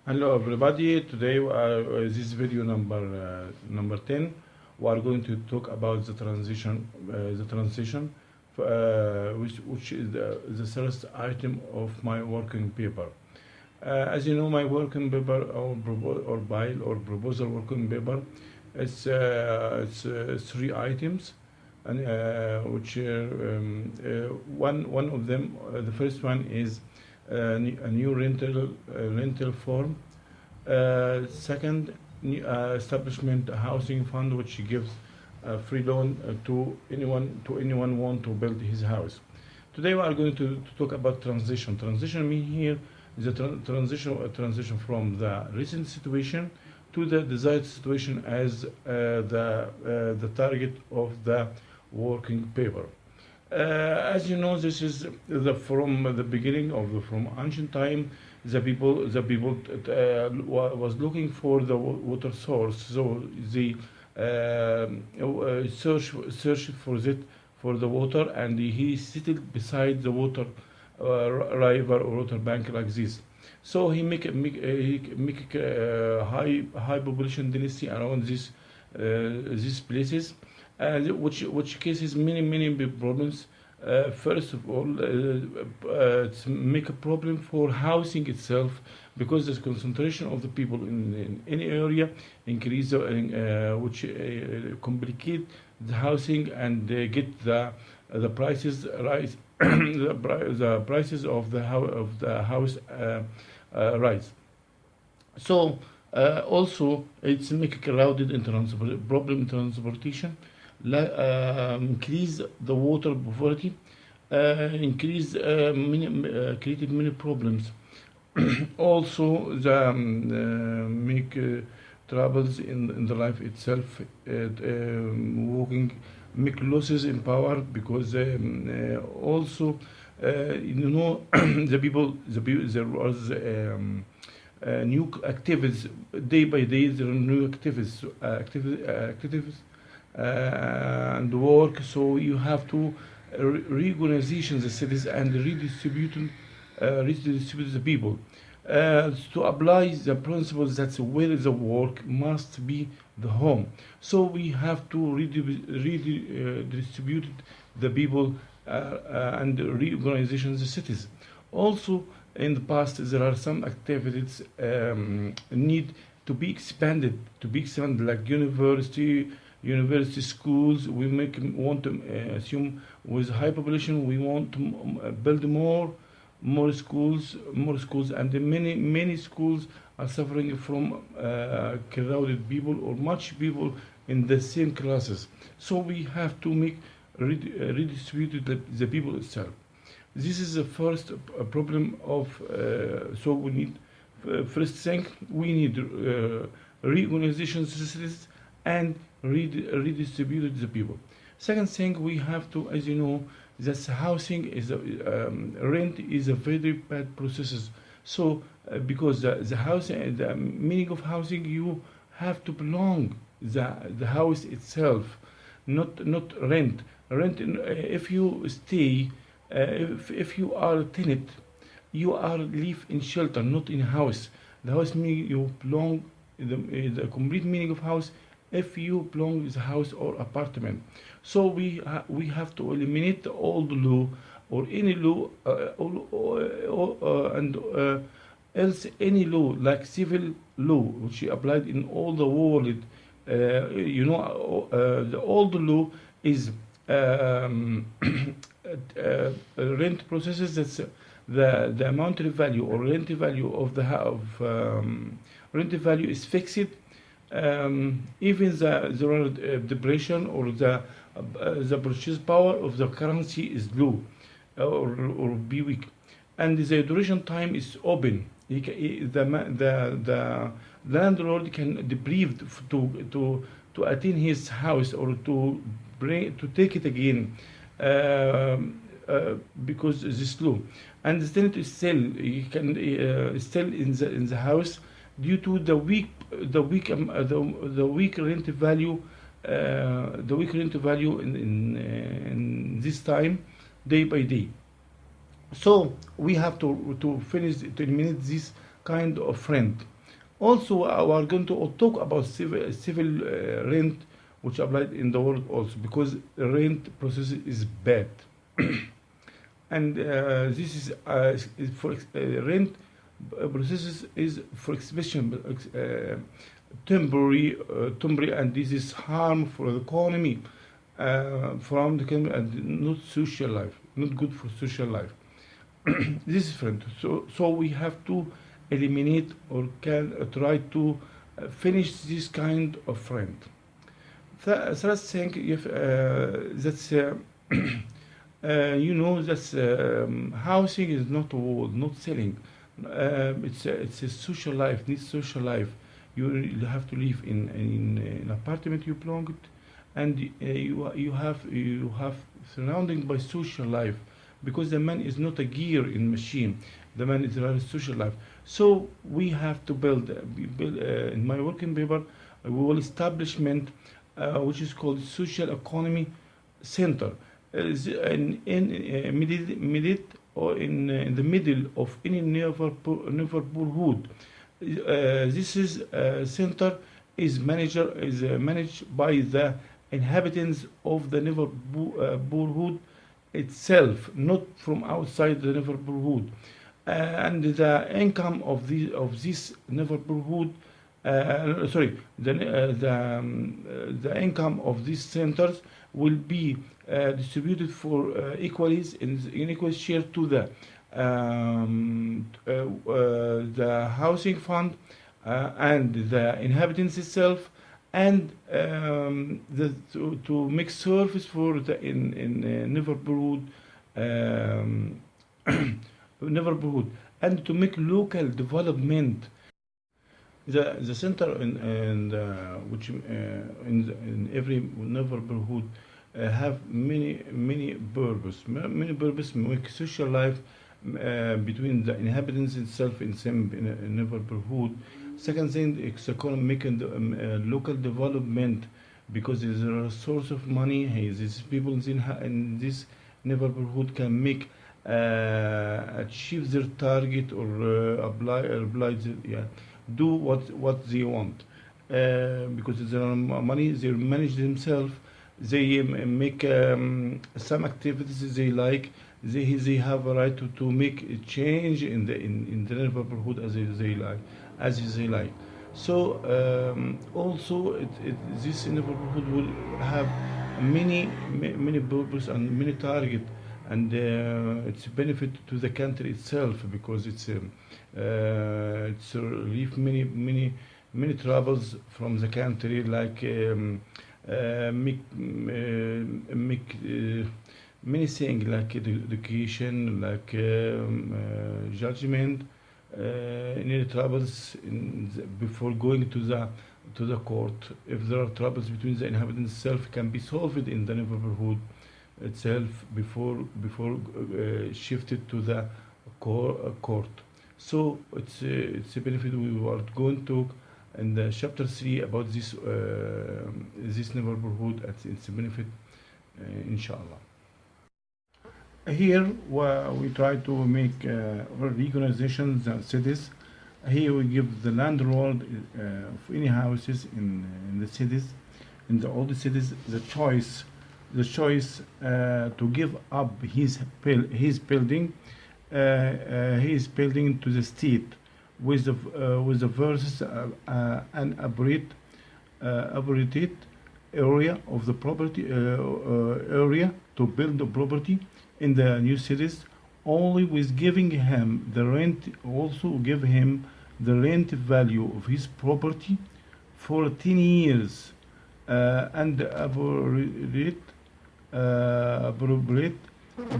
Hello everybody. Today this video number 10. We are going to talk about the transition, which is the first item of my working paper. As you know, my working paper or bile or proposal working paper, it's three items, and one of them, the first one is a new rental form. Second, establishment housing fund, which gives free loan to anyone want to build his house. Today we are going to talk about transition. Transition mean here is a transition from the recent situation to the desired situation as the target of the working paper. As you know, this is from the beginning of from ancient time. The people was looking for the water source, so they search for the water, and he settled beside the water river or water bank like this. So he make a high population density around these places, and which cases many big problems. First of all, it's make a problem for housing itself, because the concentration of the people in any area increase, which complicate the housing, and get the prices rise. The prices of the house rise. So also it's make a crowded in problem in transportation, increase the water poverty, increase created many problems. Also the make troubles in the life itself, walking, make losses in power, because also the people there was new activities. Day by day there are new activities and work, so you have to reorganization the cities and redistribute the people, to apply the principles that where the work must be the home. So we have to redistribute the people, and reorganization the cities. Also, in the past there are some activities need to be expanded, like university schools. We want to assume with high population we want to build more schools, and many schools are suffering from crowded people or much people in the same classes. So we have to make redistribute the people itself. This is the first problem of. So we need, first thing, we need reorganization systems and redistribute the people. Second thing, we have to, as you know, that housing is rent is a very bad process. So because the housing, the meaning of housing, you have to belong the house itself, not rent. If you stay, if you are a tenant, you are live in shelter, not in house. The house meaning you belong. The complete meaning of house, if you belong to the house or apartment. So we have to eliminate the old law, or any law, and else any law like civil law, which applied in all the world. The old law is rent processes. That's the monetary value or rent value of rent value is fixed. Even there are depression, or the purchase power of the currency is low, or be weak, and the duration time is open. The landlord can deprive to attain his house, or to take it again, because this law. And the tenant is still, he can still in the house, due to the weak rent value, in this time, day by day. So we have to eliminate this kind of rent. Also, we are going to talk about civil rent, which applied in the world also, because rent process is bad. And this is for rent processes is for exhibition temporary, and this is harm for the economy, from the economy, and not social life, not good for social life. This is friend. So we have to eliminate or can try to finish this kind of friend. Third thing, if that's you know that housing is not all, not selling. It's a social life. Needs social life. You have to live in an apartment you belong to, and you have surrounding by social life, because the man is not a gear in machine. The man is a social life. So we have to build in my working paper, we will establishment which is called social economy center, in or in the middle of any neighborhood. This is center is managed by the inhabitants of the neighborhood itself, not from outside the neighborhood. And the income of this neighborhood, sorry, the income of these centers will be distributed for in equal share to the housing fund and the inhabitants itself, and to make service for the in neighborhood, neighborhood, and to make local development. The center in every neighborhood have many purpose, make social life between the inhabitants itself in same neighborhood. Second thing, it's making local development, because there's a source of money. These people in this neighborhood can make achieve their target, or apply do what they want, because there are money. They manage themselves. They make some activities they like. They have a right to make a change in the neighborhood as they like. So also this neighborhood will have many purpose and many target, and it's a benefit to the country itself, because it's relieve many troubles from the country, like make many things, like education, like judgment, any troubles before going to the court. If there are troubles between the inhabitants itself, can be solved in the neighborhood itself before shifted to the court. So it's a benefit. We are going to in the chapter 3 about this neighborhood. It's a benefit, inshallah. Here we try to make reorganization the cities. Here we give the landlord of any houses in the cities, in the old cities, the choice to give up his building, his building to the state, with the versus an operated area of the property area to build the property in the new cities, only with giving him the rent. Also give him the rent value of his property for 10 years, and appropriate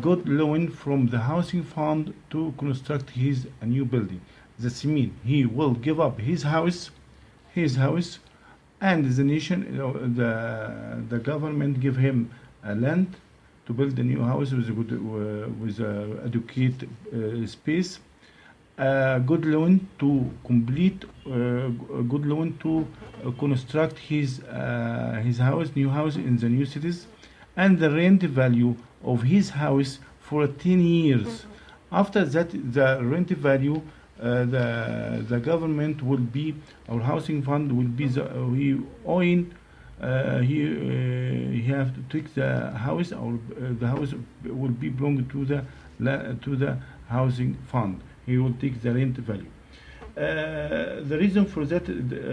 good loan from the housing fund to construct his new building. That means he will give up his house, and the nation, the government give him a land to build a new house with a good, adequate space. Good loan to complete, good loan to construct his new house in the new cities, and the rent value of his house for 10 years. After that, the rent value the government will be, our housing fund will be he own, he have to take the house, or the house will be belong to the housing fund. He will take the rent value. The reason for that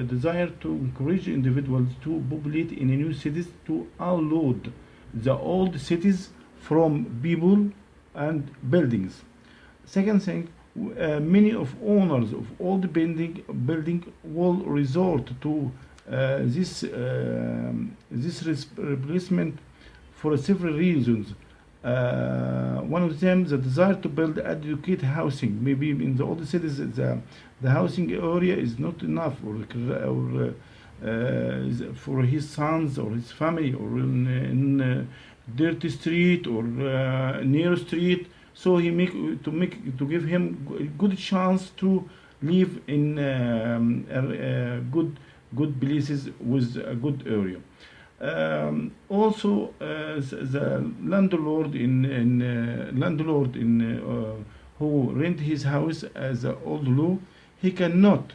desire to encourage individuals to populate in new cities, to unload the old cities from people and buildings. Second thing, many of owners of old building will resort to this replacement for several reasons. One of them, the desire to build adequate housing. Maybe in the old cities, the housing area is not enough, or for his sons or his family, or in dirty street, or near street. So he to give him a good chance to live in good places with a good area. Also, the landlord who rent his house as an old law, he cannot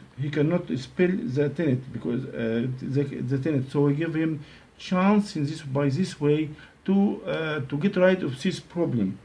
expel the tenant, because the tenant. So we give him chance in by this way to get rid of this problem.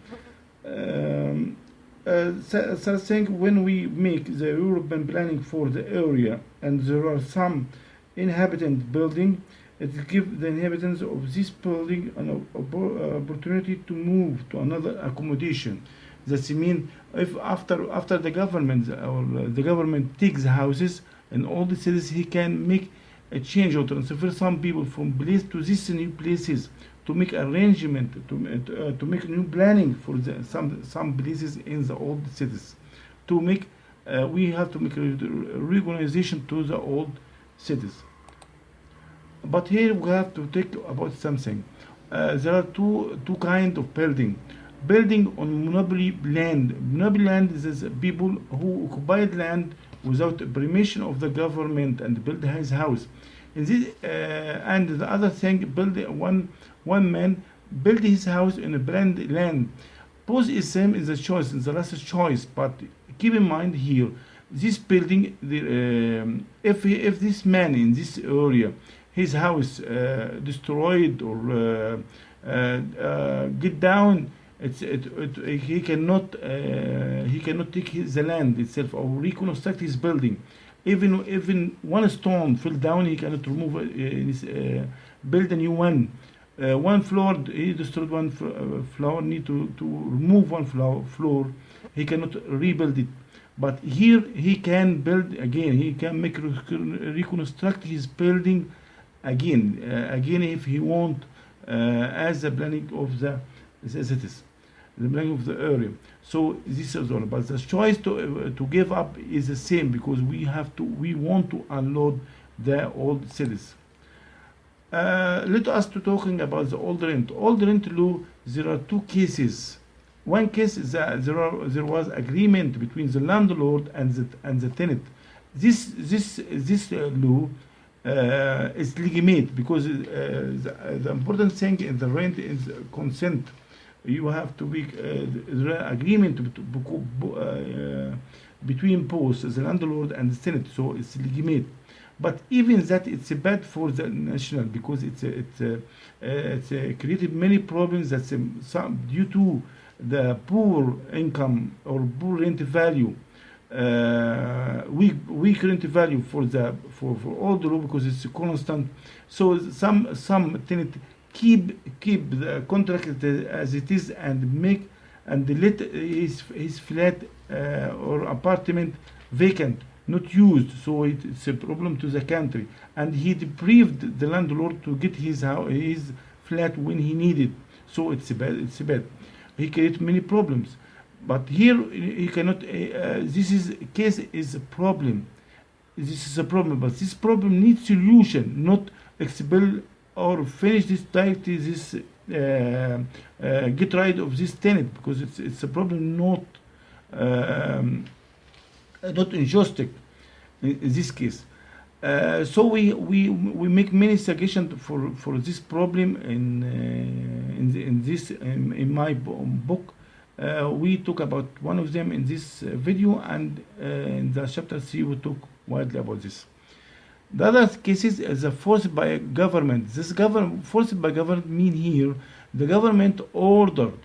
Third thing, when we make the urban planning for the area and there are some inhabitant building, it gives the inhabitants of this building an opportunity to move to another accommodation. That means if after the government, or the government takes houses in all the cities, he can make a change or transfer some people from place to these new places, to make arrangement, to make new planning for some places in the old cities. To make we have to make a reorganization to the old cities. But here we have to take about something. There are two kinds of building. Building on monopoly land. Monopoly land is people who occupied land without permission of the government and build his house. In this, and the other thing, build one man build his house in a brand land. Both is same in the choice, in the last choice. But keep in mind here, this building, if this man in this area, his house destroyed or get down, he cannot take the land itself or reconstruct his building. Even one stone fell down, he cannot remove build a new one. One floor, he destroyed one floor, need to remove one floor, he cannot rebuild it. But here he can build again, he can make reconstruct his building again if he want, as the planning of the cities, the planning of the area. So this is all. But the choice to give up is the same, because we want to unload the old cities. Let us to talking about the old rent. Old rent law, there are two cases. One case is that there was agreement between the landlord and the tenant. This law is legitimate, because the important thing in the rent is consent. You have to be agreement between both the landlord and the tenant, so it's legitimate. But even that, it's bad for the national, because it's created many problems that due to the poor income or poor rent value, weak rent value for all the law, because it's constant. So some tenant keep the contract as it is and let his flat or apartment vacant, not used. So it's a problem to the country, and he deprived the landlord to get his flat when he needed. So it's bad. He created many problems. But here he cannot. This case is a problem. This is a problem, but this problem needs solution, not expel or finish this directly. Get rid of this tenant, because it's a problem not injustice in this case. So we make many suggestions for this problem in my book. We talk about one of them in this video, and in the chapter 3 we talk widely about this. The other cases is forced by government. This forced by government mean here the government ordered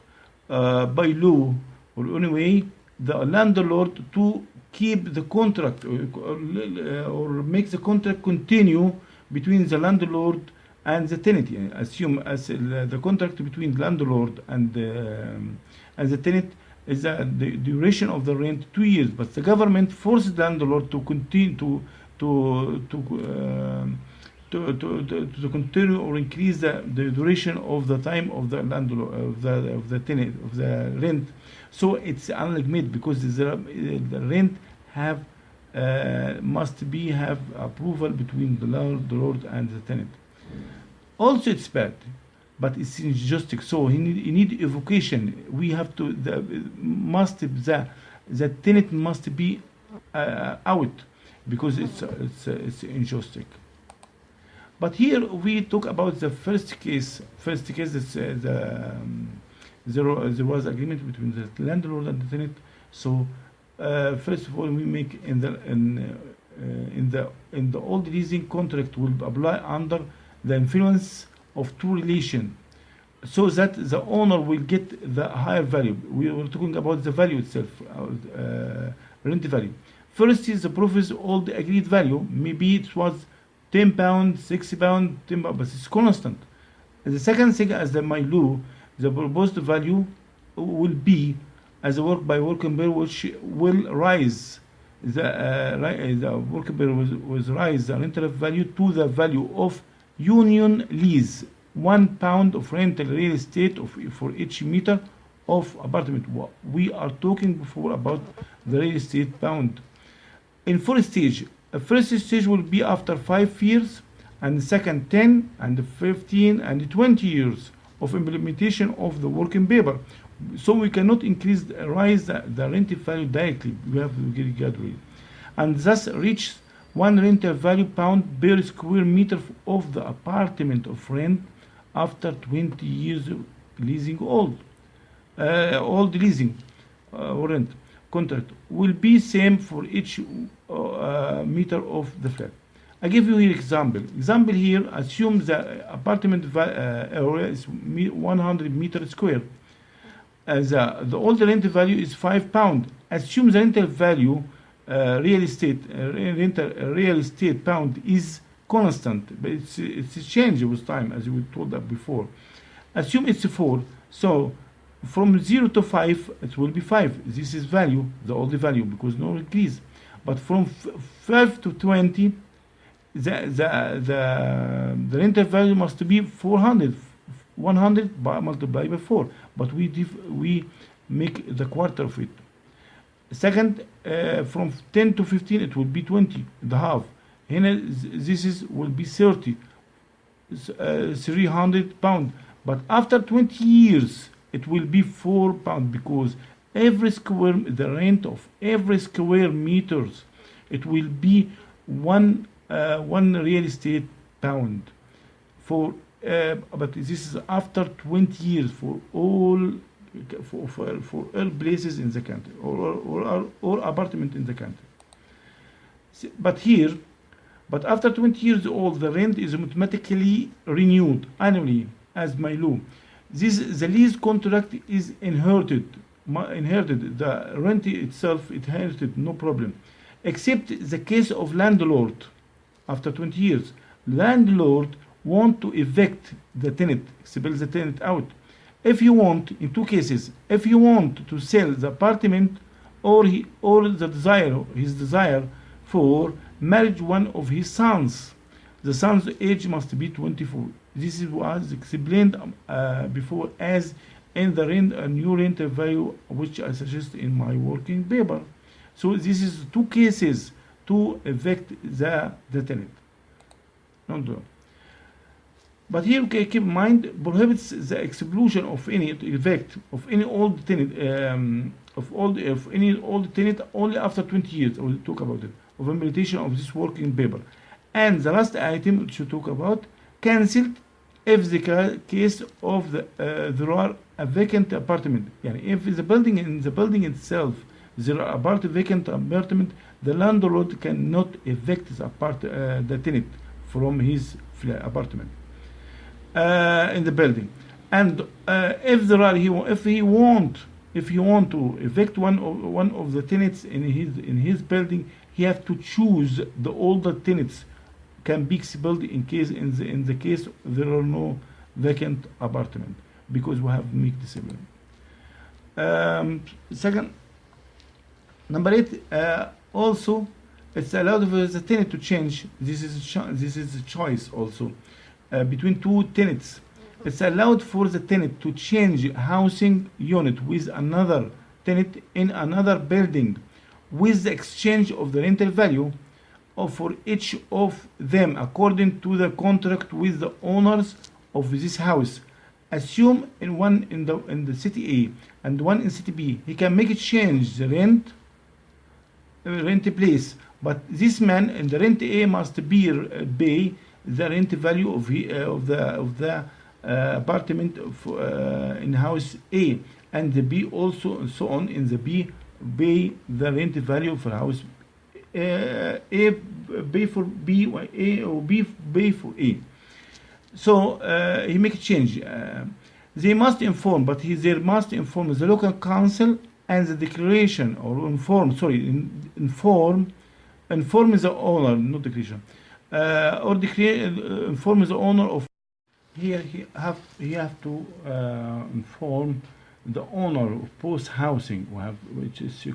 by law or anyway the landlord to keep the contract or make the contract continue between the landlord and the tenant. Assume as the contract between the landlord and the tenant is the duration of the rent 2 years, but the government forced the landlord to continue to continue or increase the duration of the time of the landlord of the tenant of the rent. So it's unlimited because the rent have must have approval between the landlord and the tenant. Also, it's bad, but it's injustice. So you need evocation. We have to the tenant must be out because it's injustice. But here we talk about the first case. First case is there was agreement between the landlord and the tenant. So first of all, we make in the old leasing contract will apply under the influence of two relations, so that the owner will get the higher value. We were talking about the value itself, rent value. First is the profits, all the agreed value. Maybe it was £10, £60, £10, but it's constant. The second thing, as my law, the proposed value will be as a work by working pair, which will rise the working pair will rise the rental value to the value of union lease, £1 of rental real estate for each meter of apartment. We are talking before about the real estate pound. In first stage, a first stage will be after 5 years, and the second 10 and 15 and 20 years of implementation of the working paper. So we cannot rise the rental value directly. We have to get it gradually, and thus reach one rental value pound per square meter of the apartment of rent after 20 years leasing old leasing or rent contract will be same for each meter of the flat. I give you here example. Example here, assume the apartment area is 100 meters square. The old rental value is £5. Assume the rental value real estate pound is constant, but it's changed with time, as we told that before. Assume it's 4, so from 0 to 5 it will be 5. This is value, the old value, because no increase. But from 5 to 20, the rental value must be 400, 100 multiplied by 4. But we make the quarter of it. Second, from 10 to 15 it will be 20, the half. Here this will be 30, £300. But after 20 years it will be £4 because the rent of every square meters it will be one real estate pound for. But this is after 20 years for all places in the country or apartment in the country. But after 20 years old, the rent is automatically renewed annually as my law. The lease contract is inherited. The rent itself inherited, no problem, except the case of landlord. After 20 years, landlord want to evict the tenant, expel the tenant out. If you want, in two cases, if you want to sell the apartment or his desire for marriage one of his sons, the son's age must be 24. This was explained before as in the new rental value, which I suggest in my working paper. So this is two cases to evict the tenant. But here, okay, keep in mind, prohibits the exclusion of any effect of any old tenant any old tenant only after 20 years. I will talk about it of implementation of this working paper. And the last item to talk about, cancelled if the case of there are a vacant apartment. يعني if the building in the building itself there are vacant apartment, the landlord cannot evict the tenant from his apartment in the building. And if there are if he want to evict one of the tenants in his building, he have to choose the older tenants can be expelled in the case there are no vacant apartment, because we have make discipline. Second, number 8, also it's allowed for the tenant to change. This is a choice also between two tenants. It's allowed for the tenant to change housing unit with another tenant in another building with the exchange of the rental value for each of them according to the contract with the owners of this house. Assume one in the city A and one in city B. He can make a change the rent place, but this man in the rent A must pay the rent value of the apartment in house A, and the B also so on in the B pay the rent value for house A pay for B, or A or B pay for A. So he make a change. They must inform, they must inform the local council and the declaration, or inform the owner, not declaration, inform the owner of. Here he have to inform the owner of post housing, which is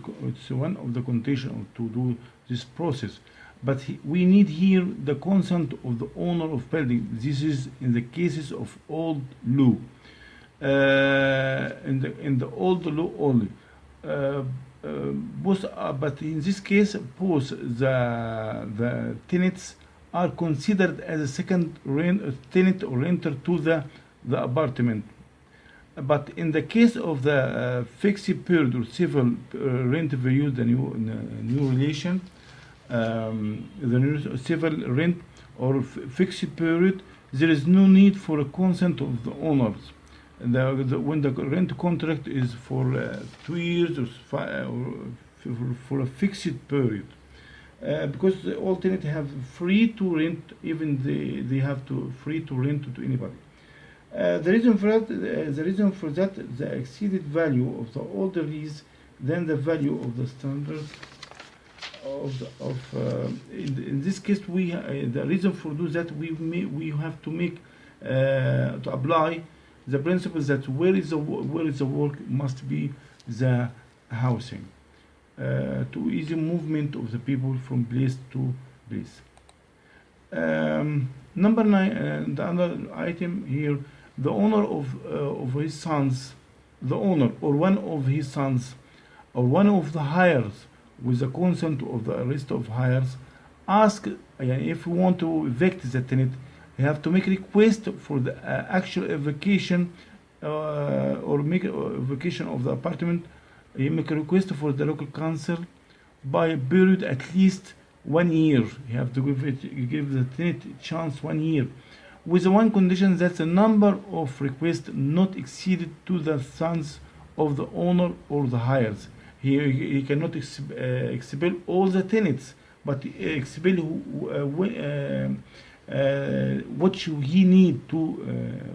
one of the conditions to do this process. But we need here the consent of the owner of building. This is in the cases of old law. In the old law only. But in this case, both the tenants are considered as a second tenant or renter to the apartment. But in the case of the fixed period or civil rent value, the new relation, the new civil rent or fixed period, there is no need for a consent of the owners. When the rent contract is for 2 years or for a fixed period. Because all tenants have free to rent, even they have to free to rent to anybody. The reason for that, the exceeded value of the older lease than the value of the standard in this case the reason for do that we have to make to apply the principle that where is the work must be the housing. To easy movement of the people from place to place. Number 9, the other item here, the owner of his sons, the owner or one of his sons, or one of the hires, with the consent of the rest of hires, ask if we want to evict the tenant, you have to make a request for the actual evacuation or make evacuation of the apartment. You make a request for the local council by a period at least 1 year. You have to give the tenant chance 1 year, with the one condition that the number of requests not exceeded to the sons of the owner or the hires. He cannot expel all the tenants, but expel what he need to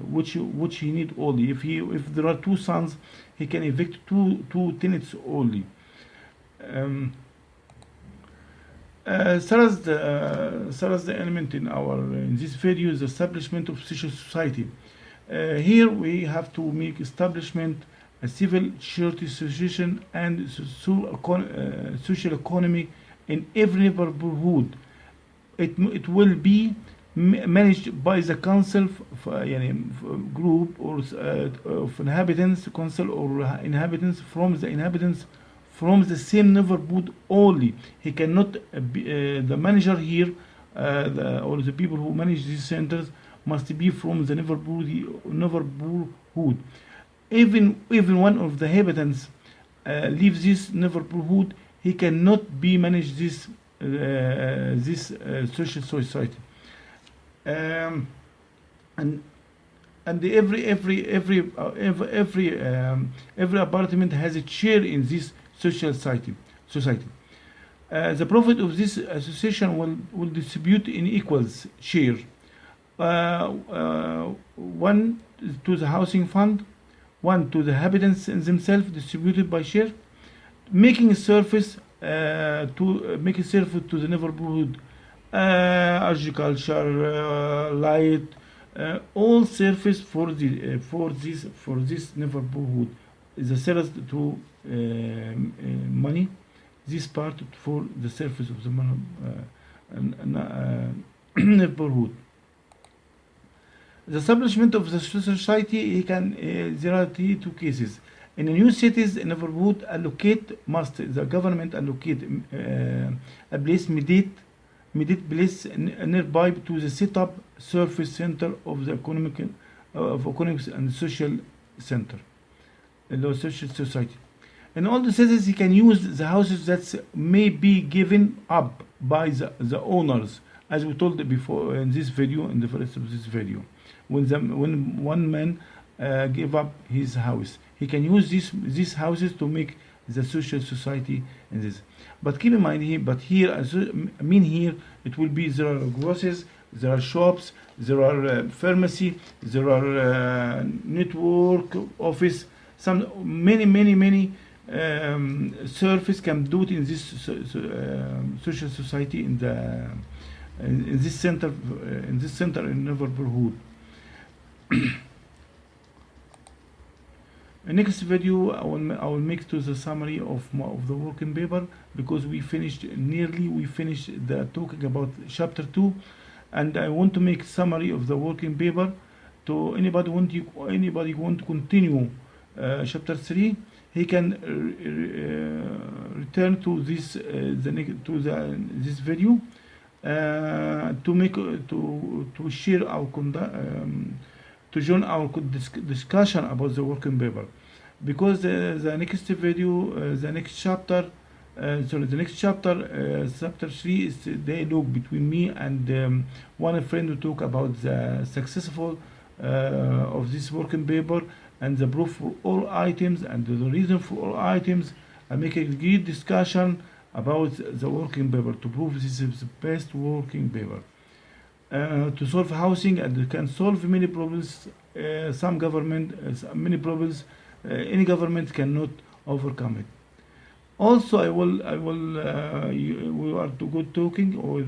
which he need only. If there are 2 sons, he can evict two tenants only. Third the element in this video is the establishment of social society. Here we have to make establishment a civil charity association and social economy in every neighborhood. It will be managed by the council group or of inhabitants, council or inhabitants from the same neighborhood only. He cannot be the manager here, or the people who manage these centers must be from the neighborhood. Even one of the inhabitants leaves this neighborhood, he cannot be managed this social society. And and every apartment has a share in this society. The profit of this association will distribute in equals share, one to the housing fund, one to the inhabitants themselves, distributed by share, making a service to the neighborhood, agriculture, light, all service for this neighborhood. The sales to money, this part for the service of the neighborhood. The establishment of the society, there are two cases. In the new cities, neighborhood the government allocate a place immediate place nearby to the setup service center of the economics and social center, the social society. In all the cities, you can use the houses that may be given up by the owners, as we told before in this video, in the first of this video. When one man gave up his house, he can use these houses to make the social society in this. But keep in mind here, here it will be, there are grocers, there are shops, there are pharmacy, there are network office, some many service can do it in this social society in this center in neighborhood. In next video, I will make to the summary of the working paper, because we finished the talking about chapter 2, and I want to make summary of the working paper. To anybody want to continue chapter 3, he can return to this this video to share our to join our discussion about the working paper, because the next video, the next chapter, chapter 3 is the dialogue between me and one friend to talk about the successful of this working paper and the proof for all items and the reason for all items, and make a great discussion about the working paper to prove this is the best working paper. To solve housing, and it can solve many problems. Many problems any government cannot overcome it. Also, we are to good talking or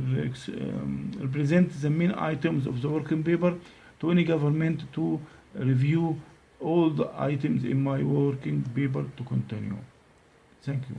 present the main items of the working paper to any government to review all the items in my working paper to continue. Thank you.